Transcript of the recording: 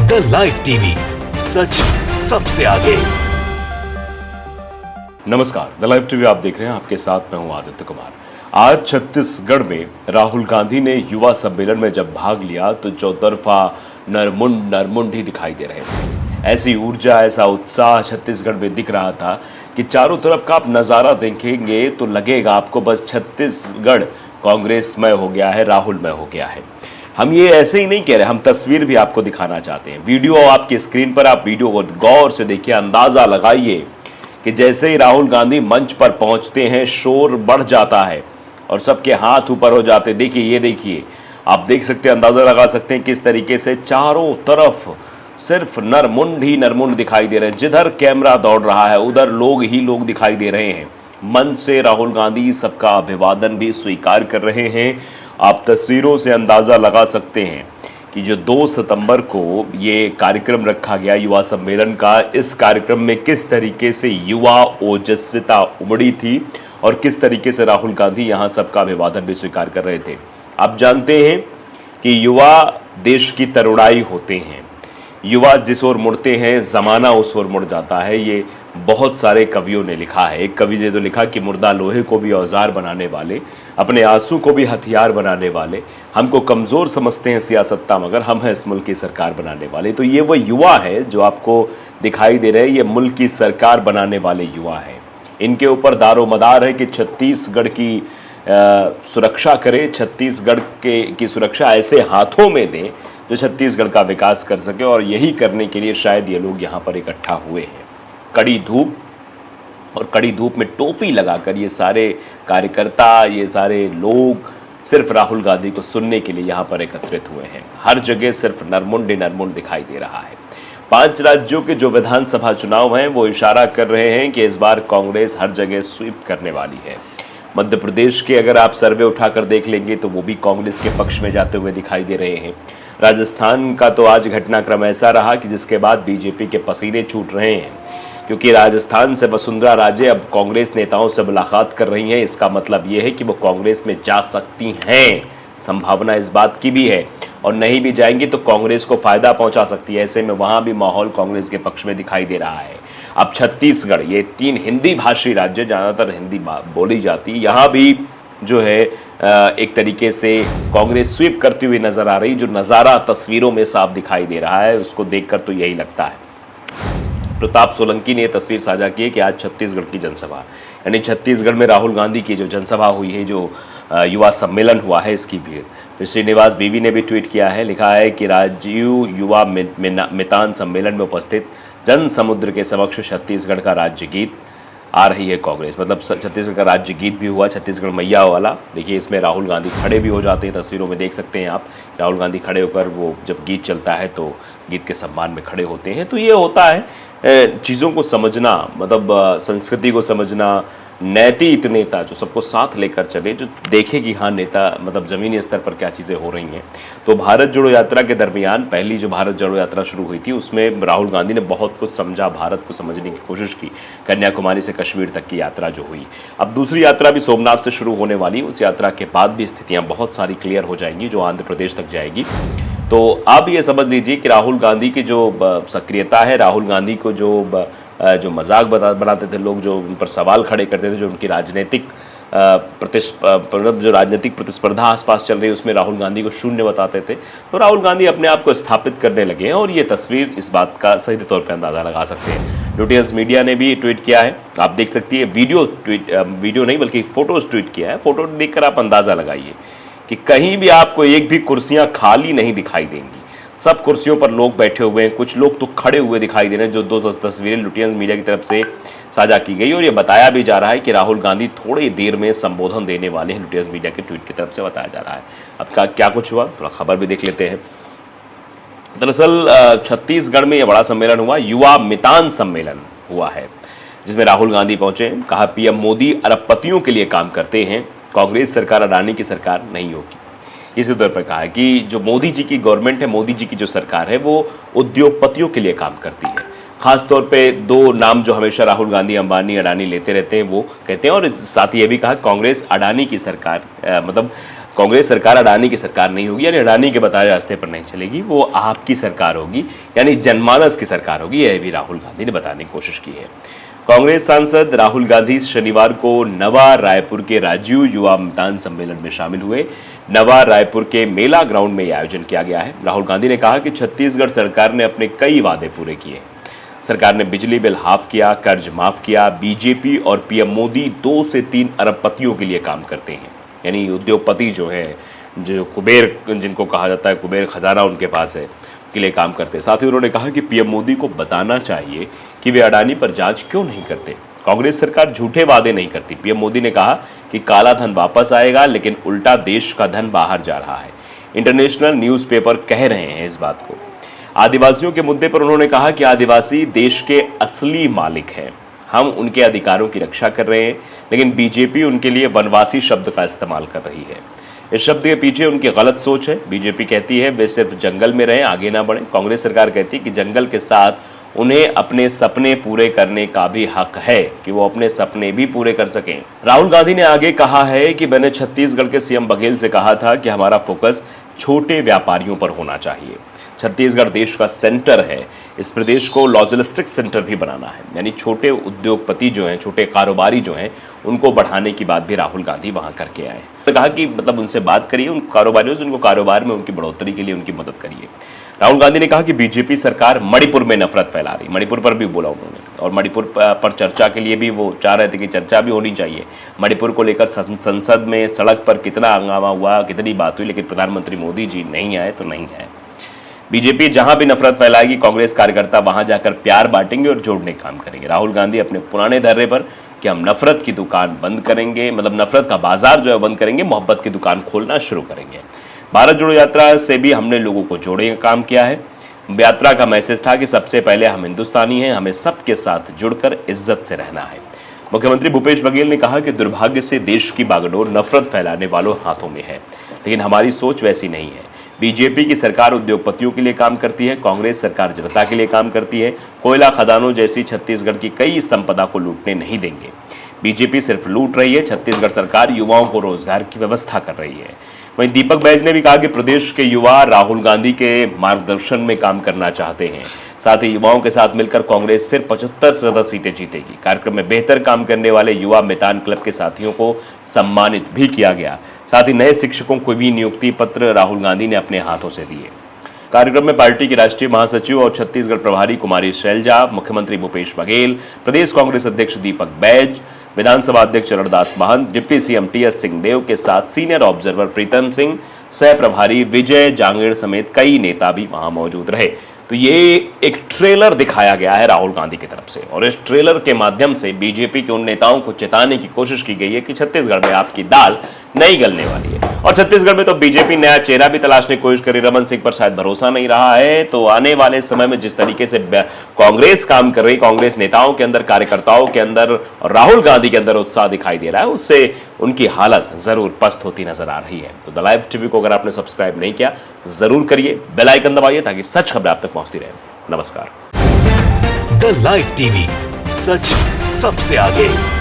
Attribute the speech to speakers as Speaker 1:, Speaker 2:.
Speaker 1: The live TV, सच सबसे आगे।
Speaker 2: नमस्कार, द लाइव टीवी आप देख रहे हैं। आपके साथ मैं हूं आदित्य कुमार। आज छत्तीसगढ़ में राहुल गांधी ने युवा सम्मेलन में जब भाग लिया तो चौतरफा नरमुंड ही दिखाई दे रहे थे। ऐसी ऊर्जा, ऐसा उत्साह छत्तीसगढ़ में दिख रहा था कि चारों तरफ का आप नज़ारा देखेंगे तो लगेगा आपको बस छत्तीसगढ़ कांग्रेसमय हो गया है, राहुलमय हो गया है। हम ये ऐसे ही नहीं कह रहे, हम तस्वीर भी आपको दिखाना चाहते हैं। वीडियो आपकी स्क्रीन पर, आप वीडियो को गौर से देखिए, अंदाजा लगाइए कि जैसे ही राहुल गांधी मंच पर पहुंचते हैं शोर बढ़ जाता है और सबके हाथ ऊपर हो जाते हैं। देखिए, ये देखिए, आप देख सकते हैं, अंदाजा लगा सकते हैं किस तरीके से चारों तरफ सिर्फ नरमुंड ही नरमुंड दिखाई दे रहे हैं। जिधर कैमरा दौड़ रहा है उधर लोग ही लोग दिखाई दे रहे हैं। मंच से राहुल गांधी सबका अभिवादन भी स्वीकार कर रहे हैं। आप तस्वीरों से अंदाज़ा लगा सकते हैं कि जो 2 सितंबर को ये कार्यक्रम रखा गया युवा सम्मेलन का, इस कार्यक्रम में किस तरीके से युवा ओजस्विता उमड़ी थी और किस तरीके से राहुल गांधी यहाँ सबका अभिवादन भी स्वीकार कर रहे थे। आप जानते हैं कि युवा देश की तरुणाई होते हैं। युवा जिस ओर मुड़ते हैं ज़माना उस ओर मुड़ जाता है। ये बहुत सारे कवियों ने लिखा है। एक कवि ने तो लिखा कि मुर्दा लोहे को भी औजार बनाने वाले, अपने आंसू को भी हथियार बनाने वाले, हमको कमज़ोर समझते हैं सियासत्ता मगर हम हैं इस मुल्क की सरकार बनाने वाले। तो ये वो युवा है जो आपको दिखाई दे रहे हैं, ये मुल्क की सरकार बनाने वाले युवा हैं। इनके ऊपर दारोमदार है कि छत्तीसगढ़ की सुरक्षा करें, छत्तीसगढ़ की सुरक्षा ऐसे हाथों में दें जो छत्तीसगढ़ का विकास कर सके। और यही करने के लिए शायद ये लोग यहाँ पर इकट्ठा हुए हैं। कड़ी धूप और कड़ी धूप में टोपी लगाकर ये सारे कार्यकर्ता, ये सारे लोग सिर्फ राहुल गांधी को सुनने के लिए यहाँ पर एकत्रित हुए हैं। हर जगह सिर्फ नरमुंड ही नरमुंड दिखाई दे रहा है। 5 राज्यों के जो विधानसभा चुनाव हैं वो इशारा कर रहे हैं कि इस बार कांग्रेस हर जगह स्वीप करने वाली है। मध्य प्रदेश के अगर आप सर्वे उठाकर देख लेंगे तो वो भी कांग्रेस के पक्ष में जाते हुए दिखाई दे रहे हैं। राजस्थान का तो आज घटनाक्रम ऐसा रहा कि जिसके बाद बीजेपी के पसीने छूट रहे हैं, क्योंकि राजस्थान से वसुंधरा राजे अब कांग्रेस नेताओं से मुलाकात कर रही हैं। इसका मतलब ये है कि वो कांग्रेस में जा सकती हैं। संभावना इस बात की भी है, और नहीं भी जाएंगी तो कांग्रेस को फायदा पहुंचा सकती है। ऐसे में वहां भी माहौल कांग्रेस के पक्ष में दिखाई दे रहा है। अब छत्तीसगढ़, ये 3 हिंदी भाषी राज्य, ज़्यादातर हिंदी बोली जाती, यहाँ भी जो है एक तरीके से कांग्रेस स्वीप करती हुई नजर आ रही। जो नज़ारा तस्वीरों में साफ दिखाई दे रहा है उसको देखकर तो यही लगता है। प्रताप सोलंकी ने यह तस्वीर साझा की है कि आज छत्तीसगढ़ की जनसभा, यानी छत्तीसगढ़ में राहुल गांधी की जो जनसभा हुई है, जो युवा सम्मेलन हुआ है, इसकी भीड़। फिर श्रीनिवास बीवी ने भी ट्वीट किया है, लिखा है कि राजीव युवा मितान सम्मेलन में उपस्थित जन समुद्र के समक्ष छत्तीसगढ़ का राज्य गीत आ रही है कांग्रेस। मतलब छत्तीसगढ़ का राज्य गीत भी हुआ, छत्तीसगढ़ मैया वाला। देखिए, इसमें राहुल गांधी खड़े भी हो जाते हैं। तस्वीरों में देख सकते हैं आप, राहुल गांधी खड़े होकर, वो जब गीत चलता है तो गीत के सम्मान में खड़े होते हैं। तो ये होता है चीज़ों को समझना, मतलब संस्कृति को समझना। नैतिक नेता जो सबको साथ लेकर चले, जो देखे कि हाँ नेता मतलब ज़मीनी स्तर पर क्या चीज़ें हो रही हैं। तो भारत जोड़ो यात्रा के दरमियान पहली जो भारत जोड़ो यात्रा शुरू हुई थी उसमें राहुल गांधी ने बहुत कुछ समझा, भारत को समझने की कोशिश की। कन्याकुमारी से कश्मीर तक की यात्रा जो हुई, अब दूसरी यात्रा भी सोमनाथ से शुरू होने वाली। उस यात्रा के बाद भी स्थितियाँ बहुत सारी क्लियर हो जाएंगी, जो आंध्र प्रदेश तक जाएगी। तो आप ये समझ लीजिए कि राहुल गांधी की जो सक्रियता है, राहुल गांधी को जो मजाक बनाते थे लोग, जो उन पर सवाल खड़े करते थे, जो उनकी राजनीतिक प्रतिस्पर्धा आसपास चल रही है उसमें राहुल गांधी को शून्य बताते थे, तो राहुल गांधी अपने आप को स्थापित करने लगे हैं। और ये तस्वीर इस बात का सही तौर पर अंदाज़ा लगा सकते हैं। ल्यूटियंस मीडिया ने भी ट्वीट किया है, आप देख सकती है। वीडियो नहीं बल्कि फ़ोटोज़ ट्वीट किया है। फ़ोटो देखकर आप अंदाज़ा लगाइए कि कहीं भी आपको एक भी कुर्सियाँ खाली नहीं दिखाई देंगी। सब कुर्सियों पर लोग बैठे हुए हैं, कुछ लोग तो खड़े हुए दिखाई दे रहे हैं। जो 2 तस्वीरें लुटियंस मीडिया की तरफ से साझा की गई, और ये बताया भी जा रहा है कि राहुल गांधी थोड़ी देर में संबोधन देने वाले हैं। लुटियंस मीडिया के ट्वीट की तरफ से बताया जा रहा है। अब क्या कुछ हुआ, थोड़ा खबर भी देख लेते हैं। दरअसल छत्तीसगढ़ में यह बड़ा सम्मेलन हुआ, युवा मितान सम्मेलन हुआ है, जिसमें राहुल गांधी पहुंचे। कहा, पीएम मोदी अरबपतियों के लिए काम करते हैं, कांग्रेस सरकार अडानी की सरकार नहीं होगी। इसी तौर पर कहा है कि जो मोदी जी की गवर्नमेंट है, मोदी जी की जो सरकार है, वो उद्योगपतियों के लिए काम करती है। खास तौर पे 2 नाम जो हमेशा राहुल गांधी अंबानी अडानी लेते रहते हैं वो कहते हैं। और साथ ही ये भी कहा, कांग्रेस अडानी की सरकार मतलब कांग्रेस सरकार अडानी की सरकार नहीं होगी, यानी अडानी के बताए रास्ते पर नहीं चलेगी, वो आपकी सरकार होगी, यानी जनमानस की सरकार होगी। यह भी राहुल गांधी ने बताने की कोशिश की है। कांग्रेस सांसद राहुल गांधी शनिवार को नवा रायपुर के राजीव युवा मतदान सम्मेलन में शामिल हुए। नवा रायपुर के मेला ग्राउंड में यह आयोजन किया गया है। राहुल गांधी ने कहा कि छत्तीसगढ़ सरकार ने अपने कई वादे पूरे किए। सरकार ने बिजली बिल हाफ किया, कर्ज माफ किया। बीजेपी और पीएम मोदी 2 से 3 अरबपतियों के लिए काम करते हैं, यानी उद्योगपति जो है, जो कुबेर जिनको कहा जाता है, कुबेर खजाना उनके पास है, के लिए काम करते हैं। साथ ही उन्होंने कहा कि पीएम मोदी को बताना चाहिए कि वे अडानी पर जांच क्यों नहीं करते। कांग्रेस सरकार झूठे वादे नहीं करती। पीएम मोदी ने कहा कि काला धन वापस आएगा, लेकिन उल्टा देश का धन बाहर जा रहा है। इंटरनेशनल न्यूज़पेपर कह रहे हैं इस बात को। आदिवासियों के मुद्दे पर उन्होंने कहा कि आदिवासी देश के असली मालिक हैं, हम उनके अधिकारों की रक्षा कर रहे हैं, लेकिन बीजेपी उनके लिए वनवासी शब्द का इस्तेमाल कर रही है। इस शब्द के पीछे उनकी गलत सोच है। बीजेपी कहती है वे सिर्फ जंगल में रहें, आगे ना बढ़ें। कांग्रेस सरकार कहती है कि जंगल के साथ उन्हें अपने सपने पूरे करने का भी हक है, कि वो अपने सपने भी पूरे कर सकें। राहुल गांधी ने आगे कहा है कि मैंने छत्तीसगढ़ के सीएम बघेल से कहा था कि हमारा फोकस छोटे व्यापारियों पर होना चाहिए। छत्तीसगढ़ देश का सेंटर है, इस प्रदेश को लॉजिस्टिक सेंटर भी बनाना है, यानी छोटे उद्योगपति जो हैं, छोटे कारोबारी जो हैं, उनको बढ़ाने की बात भी राहुल गांधी वहां करके आए। तो कहा कि मतलब उनसे बात करिए, उन कारोबारियों से, उनको कारोबार में उनकी बढ़ोतरी के लिए उनकी मदद करिए। राहुल गांधी ने कहा कि बीजेपी सरकार मणिपुर में नफरत फैला रही, मणिपुर पर भी बोला उन्होंने, और मणिपुर पर चर्चा के लिए भी वो चाह रहे थे कि चर्चा भी होनी चाहिए। मणिपुर को लेकर संसद में, सड़क पर कितना हंगामा हुआ, कितनी बात हुई, लेकिन प्रधानमंत्री मोदी जी नहीं आए तो नहीं आए। बीजेपी जहां भी नफरत फैलाएगी, कांग्रेस कार्यकर्ता वहां जाकर प्यार बांटेंगे और जोड़ने का काम करेंगे। राहुल गांधी अपने पुराने धर्रे पर कि हम नफरत की दुकान बंद करेंगे, मतलब नफरत का बाजार जो है बंद करेंगे, मोहब्बत की दुकान खोलना शुरू करेंगे। भारत जोड़ो यात्रा से भी हमने लोगों को जोड़ने का काम किया है। यात्रा का मैसेज था कि सबसे पहले हम हिंदुस्तानी हैं, हमें सबके साथ जुड़कर इज्जत से रहना है। मुख्यमंत्री भूपेश बघेल ने कहा कि दुर्भाग्य से देश की बागडोर नफरत फैलाने वालों हाथों में है, लेकिन हमारी सोच वैसी नहीं है। बीजेपी की सरकार उद्योगपतियों के लिए काम करती है, कांग्रेस सरकार जनता के लिए काम करती है। कोयला खदानों जैसी छत्तीसगढ़ की कई संपदा को लूटने नहीं देंगे। बीजेपी सिर्फ लूट रही है, छत्तीसगढ़ सरकार युवाओं को रोजगार की व्यवस्था कर रही है। वहीं दीपक बैज ने भी कहा कि प्रदेश के युवा राहुल गांधी के मार्गदर्शन में काम करना चाहते हैं। साथ ही युवाओं के साथ मिलकर कांग्रेस फिर 75 से ज्यादा सीटें जीतेगी। कार्यक्रम में बेहतर काम करने वाले युवा मैदान क्लब के साथियों को सम्मानित भी किया गया। साथ ही नए शिक्षकों को भी नियुक्ति पत्र राहुल गांधी ने अपने हाथों से दिए। कार्यक्रम में पार्टी की राष्ट्रीय महासचिव और छत्तीसगढ़ प्रभारी कुमारी शैलजा, मुख्यमंत्री भूपेश बघेल, प्रदेश कांग्रेस अध्यक्ष दीपक बैज, विधानसभा अध्यक्ष Charandas Mahant, deputy CM TS Singhdeo के साथ सीनियर ऑब्जर्वर प्रीतम सिंह, सह प्रभारी विजय जांगेड़ समेत कई नेता भी वहां मौजूद रहे। तो ये एक ट्रेलर दिखाया गया है राहुल गांधी की तरफ से, और इस ट्रेलर के माध्यम से बीजेपी के उन नेताओं को चेताने की कोशिश की गई है कि छत्तीसगढ़ में आपकी दाल नहीं गलने वाली है। और छत्तीसगढ़ में तो बीजेपी नया चेहरा भी तलाशने की कोशिश करी। रमन सिंह पर शायद भरोसा नहीं रहा है, तो आने वाले समय में जिस तरीके से कांग्रेस काम कर रही, कांग्रेस नेताओं के अंदर, कार्यकर्ताओं के अंदर और राहुल गांधी के अंदर उत्साह दिखाई दे रहा है, उससे उनकी हालत जरूर पस्त होती नजर आ रही है। तो द लाइव टीवी को अगर आपने सब्सक्राइब नहीं किया, जरूर करिए, बेल आइकन दबाइए ताकि सच खबरें आप तक पहुंचती रहे। नमस्कार।
Speaker 1: द लाइव टीवी, सच सबसे आगे।